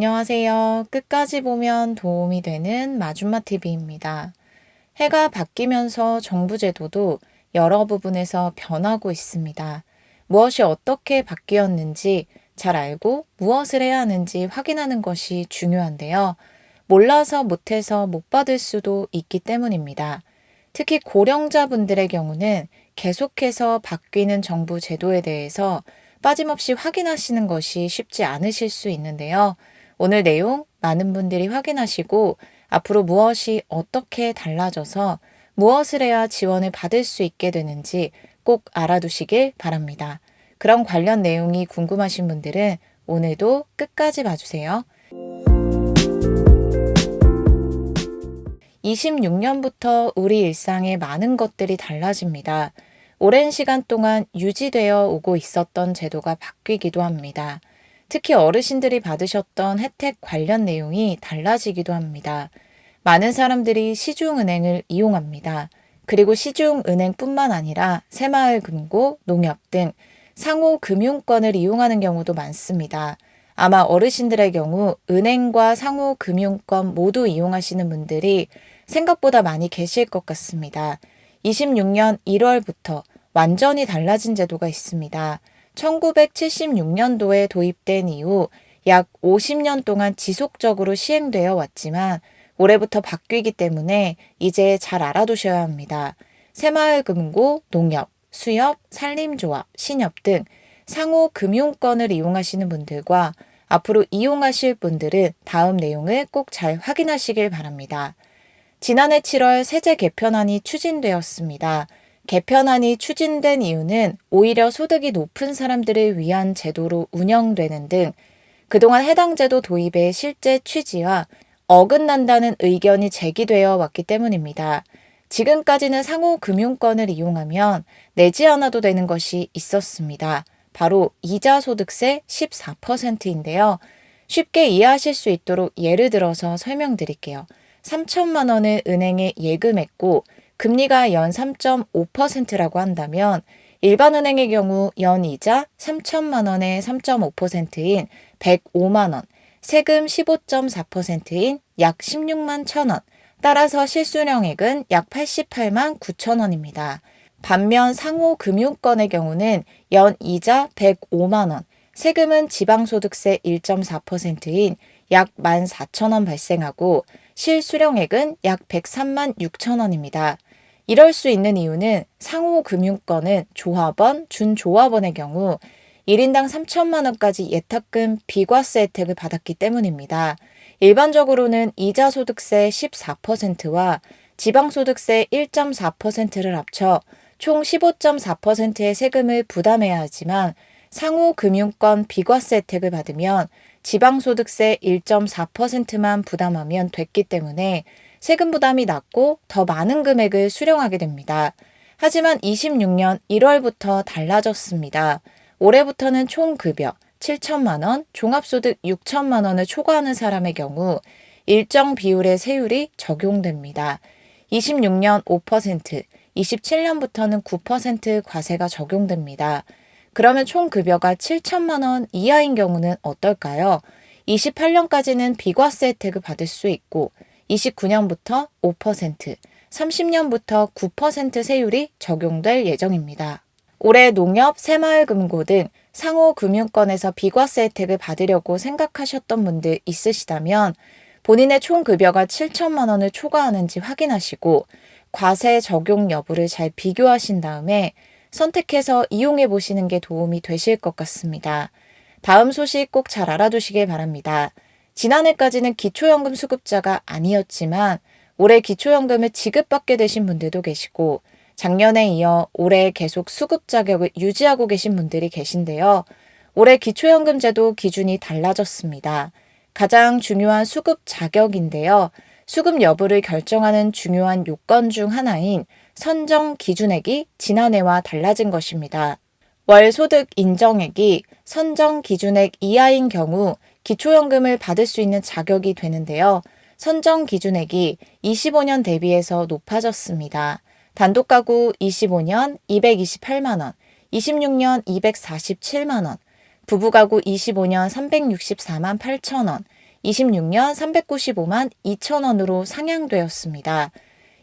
안녕하세요. 끝까지 보면 도움이 되는 마준마 TV입니다. 해가 바뀌면서 정부 제도도 여러 부분에서 변하고 있습니다. 무엇이 어떻게 바뀌었는지 잘 알고 무엇을 해야 하는지 확인하는 것이 중요한데요. 몰라서 못해서 못 받을 수도 있기 때문입니다. 특히 고령자분들의 경우는 계속해서 바뀌는 정부 제도에 대해서 빠짐없이 확인하시는 것이 쉽지 않으실 수 있는데요. 오늘 내용 많은 분들이 확인하시고 앞으로 무엇이 어떻게 달라져서 무엇을 해야 지원을 받을 수 있게 되는지 꼭 알아두시길 바랍니다. 그런 관련 내용이 궁금하신 분들은 오늘도 끝까지 봐주세요. 26년부터 우리 일상에 많은 것들이 달라집니다. 오랜 시간 동안 유지되어 오고 있었던 제도가 바뀌기도 합니다. 특히 어르신들이 받으셨던 혜택 관련 내용이 달라지기도 합니다. 많은 사람들이 시중은행을 이용합니다. 그리고 시중은행뿐만 아니라 새마을금고, 농협 등 상호금융권을 이용하는 경우도 많습니다. 아마 어르신들의 경우 은행과 상호금융권 모두 이용하시는 분들이 생각보다 많이 계실 것 같습니다. 26년 1월부터 완전히 달라진 제도가 있습니다. 1976년도에 도입된 이후 약 50년 동안 지속적으로 시행되어 왔지만 올해부터 바뀌기 때문에 이제 잘 알아두셔야 합니다. 새마을금고, 농협, 수협, 산림조합, 신협 등 상호금융권을 이용하시는 분들과 앞으로 이용하실 분들은 다음 내용을 꼭 잘 확인하시길 바랍니다. 지난해 7월 세제 개편안이 추진되었습니다. 개편안이 추진된 이유는 오히려 소득이 높은 사람들을 위한 제도로 운영되는 등 그동안 해당 제도 도입의 실제 취지와 어긋난다는 의견이 제기되어 왔기 때문입니다. 지금까지는 상호금융권을 이용하면 내지 않아도 되는 것이 있었습니다. 바로 이자소득세 14%인데요. 쉽게 이해하실 수 있도록 예를 들어서 설명드릴게요. 3천만 원을 은행에 예금했고 금리가 연 3.5%라고 한다면 일반은행의 경우 연이자 3천만 원에 3.5%인 105만 원, 세금 15.4%인 약 16만 1천 원, 따라서 실수령액은 약 88만 9천 원입니다. 반면 상호금융권의 경우는 연이자 105만 원, 세금은 지방소득세 1.4%인 약 14,000원 발생하고 실수령액은 약 103만 6천 원입니다. 이럴 수 있는 이유는 상호금융권은 조합원, 준조합원의 경우 1인당 3천만 원까지 예탁금 비과세 혜택을 받았기 때문입니다. 일반적으로는 이자소득세 14%와 지방소득세 1.4%를 합쳐 총 15.4%의 세금을 부담해야 하지만 상호금융권 비과세 혜택을 받으면 지방소득세 1.4%만 부담하면 됐기 때문에 세금 부담이 낮고 더 많은 금액을 수령하게 됩니다. 하지만 26년 1월부터 달라졌습니다. 올해부터는 총급여 7천만 원, 종합소득 6천만 원을 초과하는 사람의 경우 일정 비율의 세율이 적용됩니다. 26년 5%, 27년부터는 9% 과세가 적용됩니다. 그러면 총 급여가 7천만 원 이하인 경우는 어떨까요? 28년까지는 비과세 혜택을 받을 수 있고 29년부터 5%, 30년부터 9% 세율이 적용될 예정입니다. 올해 농협, 새마을금고 등 상호금융권에서 비과세 혜택을 받으려고 생각하셨던 분들 있으시다면 본인의 총 급여가 7천만 원을 초과하는지 확인하시고 과세 적용 여부를 잘 비교하신 다음에 선택해서 이용해 보시는 게 도움이 되실 것 같습니다. 다음 소식 꼭 잘 알아두시길 바랍니다. 지난해까지는 기초연금 수급자가 아니었지만 올해 기초연금을 지급받게 되신 분들도 계시고 작년에 이어 올해 계속 수급 자격을 유지하고 계신 분들이 계신데요. 올해 기초연금 제도 기준이 달라졌습니다. 가장 중요한 수급 자격인데요. 수급 여부를 결정하는 중요한 요건 중 하나인 선정 기준액이 지난해와 달라진 것입니다. 월 소득 인정액이 선정 기준액 이하인 경우 기초연금을 받을 수 있는 자격이 되는데요. 선정 기준액이 25년 대비해서 높아졌습니다. 단독가구 25년 228만 원, 26년 247만 원, 부부가구 25년 364만 8천 원, 26년 395만 2천 원으로 상향되었습니다.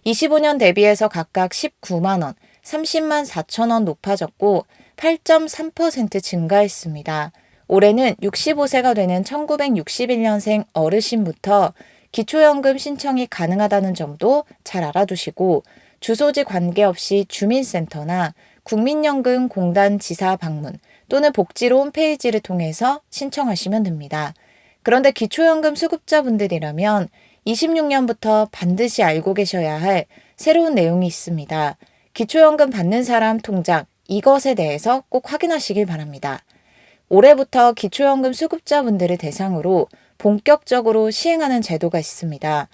25년 대비해서 각각 19만 원, 30만 4천 원 높아졌고 8.3% 증가했습니다. 올해는 65세가 되는 1961년생 어르신부터 기초연금 신청이 가능하다는 점도 잘 알아두시고 주소지 관계없이 주민센터나 국민연금공단 지사 방문 또는 복지로 홈페이지를 통해서 신청하시면 됩니다. 그런데 기초연금 수급자분들이라면 26년부터 반드시 알고 계셔야 할 새로운 내용이 있습니다. 기초연금 받는 사람 통장 이것에 대해서 꼭 확인하시길 바랍니다. 올해부터 기초연금 수급자분들을 대상으로 본격적으로 시행하는 제도가 있습니다.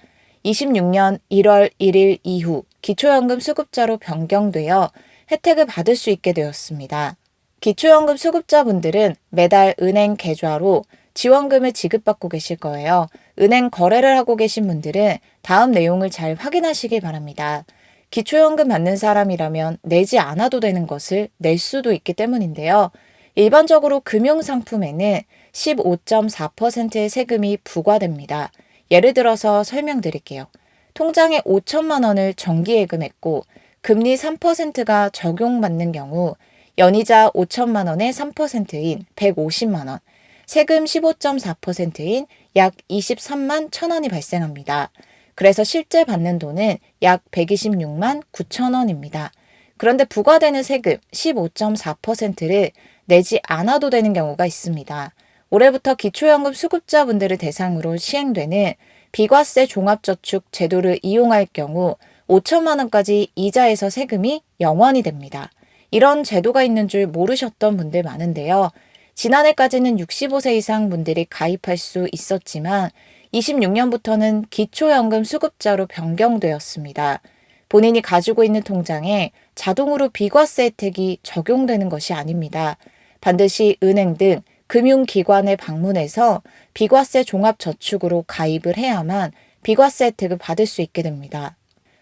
26년 1월 1일 이후 기초연금 수급자로 변경되어 혜택을 받을 수 있게 되었습니다. 기초연금 수급자분들은 매달 은행 계좌로 지원금을 지급받고 계실 거예요. 은행 거래를 하고 계신 분들은 다음 내용을 잘 확인하시길 바랍니다. 기초연금 받는 사람이라면 내지 않아도 되는 것을 낼 수도 있기 때문인데요. 일반적으로 금융상품에는 15.4%의 세금이 부과됩니다. 예를 들어서 설명드릴게요. 통장에 5천만 원을 정기예금했고 금리 3%가 적용받는 경우 연이자 5천만 원의 3%인 150만 원, 세금 15.4%인 약 23만 1천 원이 발생합니다. 그래서 실제 받는 돈은 약 126만 9천 원입니다. 그런데 부과되는 세금 15.4%를 내지 않아도 되는 경우가 있습니다. 올해부터 기초연금 수급자분들을 대상으로 시행되는 비과세 종합저축 제도를 이용할 경우 5천만 원까지 이자에서 세금이 0원이 됩니다. 이런 제도가 있는 줄 모르셨던 분들 많은데요. 지난해까지는 65세 이상 분들이 가입할 수 있었지만 26년부터는 기초연금 수급자로 변경되었습니다. 본인이 가지고 있는 통장에 자동으로 비과세 혜택이 적용되는 것이 아닙니다. 반드시 은행 등 금융기관에 방문해서 비과세 종합저축으로 가입을 해야만 비과세 혜택을 받을 수 있게 됩니다.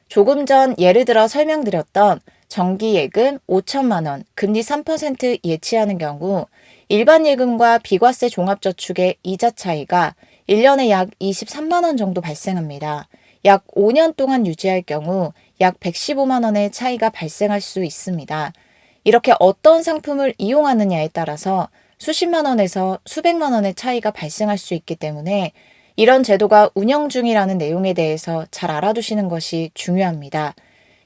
조금 전 예를 들어 설명드렸던 정기예금 5천만 원, 금리 3% 예치하는 경우 일반 예금과 비과세 종합저축의 이자 차이가 1년에 약 23만 원 정도 발생합니다. 약 5년 동안 유지할 경우 약 115만 원의 차이가 발생할 수 있습니다. 이렇게 어떤 상품을 이용하느냐에 따라서 수십만 원에서 수백만 원의 차이가 발생할 수 있기 때문에 이런 제도가 운영 중이라는 내용에 대해서 잘 알아두시는 것이 중요합니다.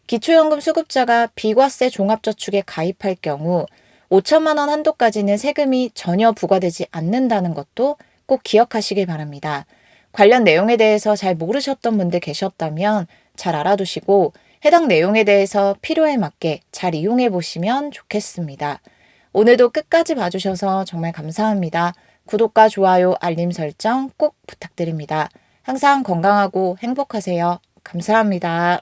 기초연금 수급자가 비과세 종합저축에 가입할 경우 5천만 원 한도까지는 세금이 전혀 부과되지 않는다는 것도 꼭 기억하시길 바랍니다. 관련 내용에 대해서 잘 모르셨던 분들 계셨다면 잘 알아두시고 해당 내용에 대해서 필요에 맞게 잘 이용해 보시면 좋겠습니다. 오늘도 끝까지 봐주셔서 정말 감사합니다. 구독과 좋아요, 알림 설정 꼭 부탁드립니다. 항상 건강하고 행복하세요. 감사합니다.